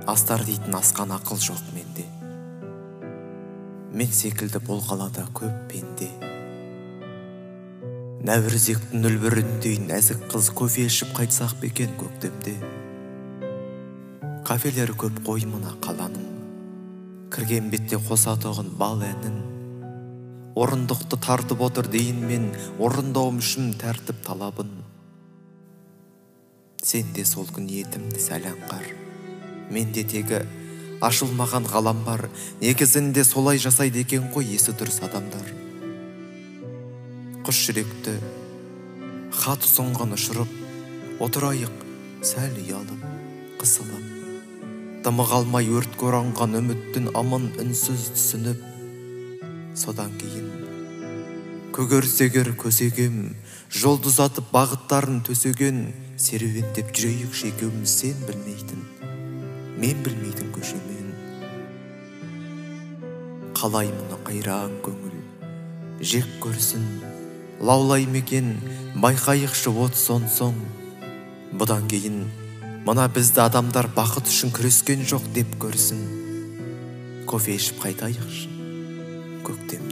Астар дейтін асқан ақыл жоқ менде. Мен секілді бұл қалада көп пенде. Нәурізектің үлбіріндей нәзік қыз кофе ішіп қайтсақ бекен көктемде. Кафелері көп қой мына қаланың, кірген бетте қосатығын бал әнін. Орындықты тартып отыр дейін мен, орындауым үшін тәртіп талабын. Сен де сол күн етімді сәл аңғар, менде тегі ашылмаған ғалам бар. Негізінде солай жасайды екен ғой есі дұрыс адамдар. Құш жүректі хат соңған ұшырып, отырайық сәл ұялып, қысылып. Дымы қалмай өртке оранған үміттің амын үнсіз түсініп. Содан кейін көгерсегер көсегем, жолды ұзатып бағыттарын төсеген. Серуендеп жүрейік шекеуміз, сен білмейтін, мен білмейтін көшемен. Қалай мұны қайран көңіл жек көрсін, лаулай мекен байқайықшы от соң. Бұдан кейін мына бізді адамдар бақыт үшін күрескен жоқ деп көрсін. Кофе ішіп қайтайықшы көктем.